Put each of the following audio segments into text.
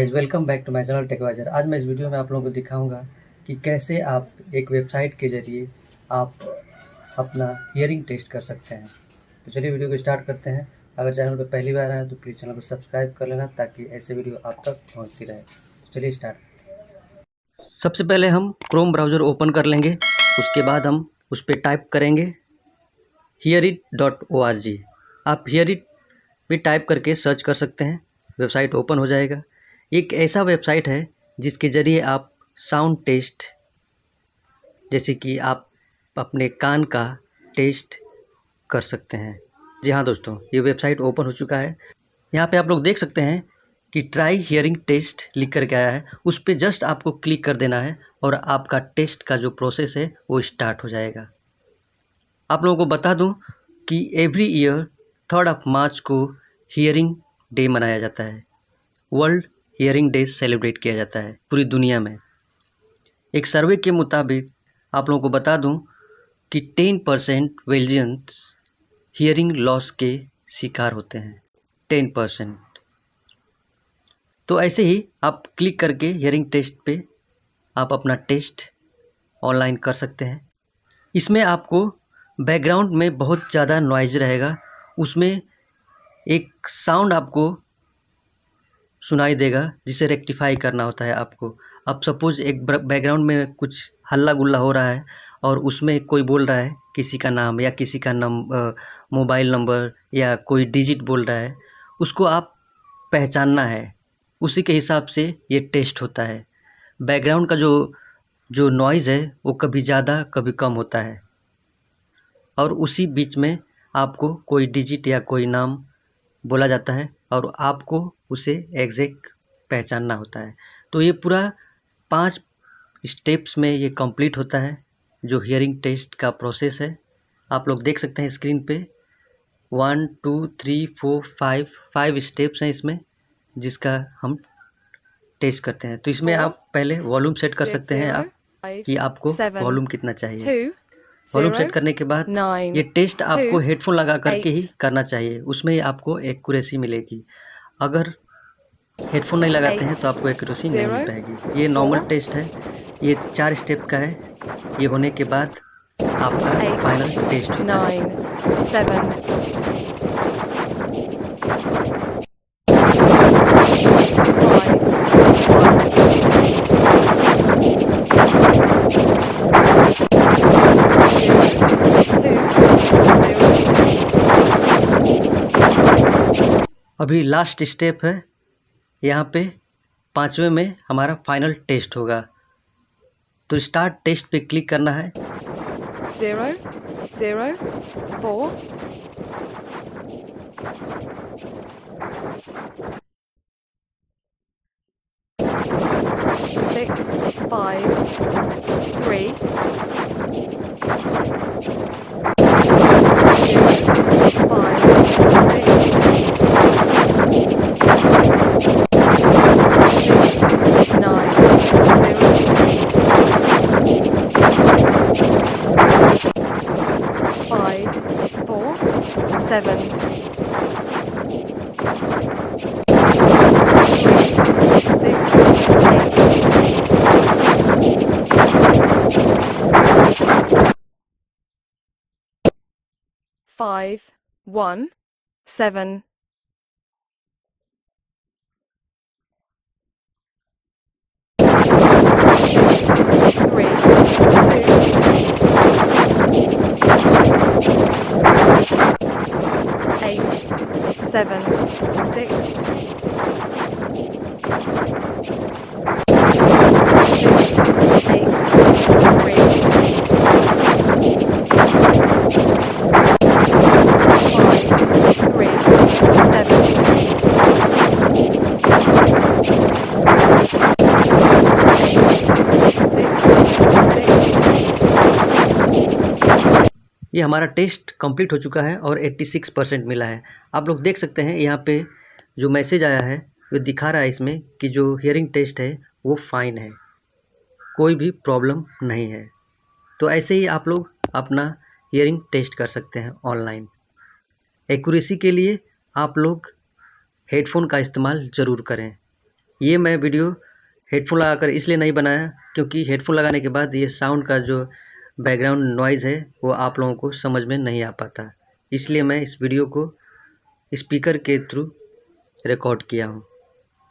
Guys, welcome back to my channel Techwiser. आज मैं इस वीडियो में आप लोगों को दिखाऊंगा कि कैसे आप एक वेबसाइट के ज़रिए आप अपना हियरिंग टेस्ट कर सकते हैं। तो चलिए वीडियो को स्टार्ट करते हैं। अगर चैनल पर पहली बार आए तो प्लीज़ चैनल को सब्सक्राइब कर लेना ताकि ऐसे वीडियो आप तक पहुँचती रहे। तो चलिए स्टार्ट करते हैं। सबसे पहले हम क्रोम ब्राउज़र ओपन कर लेंगे। उसके बाद हम उस पर टाइप करेंगे hearit.org। आप hearit भी टाइप करके सर्च कर सकते हैं, वेबसाइट ओपन हो जाएगा। एक ऐसा वेबसाइट है जिसके ज़रिए आप साउंड टेस्ट, जैसे कि आप अपने कान का टेस्ट कर सकते हैं। जी हाँ दोस्तों, ये वेबसाइट ओपन हो चुका है। यहाँ पे आप लोग देख सकते हैं कि ट्राई हियरिंग टेस्ट लिख करके आया है। उस पर जस्ट आपको क्लिक कर देना है और आपका टेस्ट का जो प्रोसेस है वो स्टार्ट हो जाएगा। आप लोगों को बता दूं कि एवरी ईयर 3 मार्च को हियरिंग डे मनाया जाता है। वर्ल्ड हियरिंग डे सेलिब्रेट किया जाता है पूरी दुनिया में। एक सर्वे के मुताबिक आप लोगों को बता दूं कि 10% बेल्जियंस हियरिंग लॉस के शिकार होते हैं। 10%। तो ऐसे ही आप क्लिक करके हियरिंग टेस्ट पे आप अपना टेस्ट ऑनलाइन कर सकते हैं। इसमें आपको बैकग्राउंड में बहुत ज़्यादा नॉइज़ रहेगा, उसमें एक साउंड आपको सुनाई देगा जिसे रेक्टिफाई करना होता है आपको। अब सपोज़ एक बैकग्राउंड में कुछ हल्ला गुल्ला हो रहा है और उसमें कोई बोल रहा है किसी का नाम या किसी का मोबाइल नंबर या कोई डिजिट बोल रहा है, उसको आप पहचानना है। उसी के हिसाब से ये टेस्ट होता है। बैकग्राउंड का जो नॉइज़ है वो कभी ज़्यादा कभी कम होता है और उसी बीच में आपको कोई डिजिट या कोई नाम बोला जाता है और आपको उसे एग्जैक्ट पहचानना होता है। तो ये पूरा 5 स्टेप्स में ये कंप्लीट होता है जो हियरिंग टेस्ट का प्रोसेस है। आप लोग देख सकते हैं स्क्रीन पे 1 2 3 4 5 स्टेप्स हैं इसमें, जिसका हम टेस्ट करते हैं। तो इसमें आप पहले वॉल्यूम सेट कर सकते हैं आप कि आपको वॉल्यूम कितना चाहिए। वॉल्यूम सेट करने के बाद ये टेस्ट आपको हेडफोन लगा करके ही करना चाहिए, उसमें आपको एक्यूरेसी मिलेगी। अगर हेडफोन नहीं लगाते हैं तो आपको एक्यूरेसी नहीं मिल पाएगी। ये नॉर्मल टेस्ट है, ये 4 स्टेप का है। ये होने के बाद आपका फाइनल टेस्ट होता है। अभी लास्ट स्टेप है, यहाँ पे 5वें में हमारा फाइनल टेस्ट होगा। तो स्टार्ट टेस्ट पे क्लिक करना है। 0 0 4 6 5 3 7 5 1 7 7 6 ये हमारा टेस्ट कंप्लीट हो चुका है और 86% मिला है। आप लोग देख सकते हैं यहाँ पे जो मैसेज आया है वो दिखा रहा है इसमें कि जो हियरिंग टेस्ट है वो फाइन है, कोई भी प्रॉब्लम नहीं है। तो ऐसे ही आप लोग अपना हियरिंग टेस्ट कर सकते हैं ऑनलाइन। एक्यूरेसी के लिए आप लोग हेडफोन का इस्तेमाल ज़रूर करें। ये मैं वीडियो हेडफोन लगाकर इसलिए नहीं बनाया क्योंकि हेडफोन लगाने के बाद ये साउंड का जो बैकग्राउंड नॉइज़ है वो आप लोगों को समझ में नहीं आ पाता, इसलिए मैं इस वीडियो को स्पीकर के थ्रू रिकॉर्ड किया हूँ,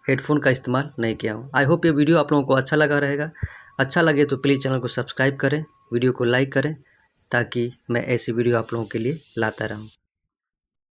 हेडफोन का इस्तेमाल नहीं किया हूँ। आई होप ये वीडियो आप लोगों को अच्छा लगा रहेगा। अच्छा लगे तो प्लीज़ चैनल को सब्सक्राइब करें, वीडियो को लाइक करें ताकि मैं ऐसी वीडियो आप लोगों के लिए लाता रहूँ।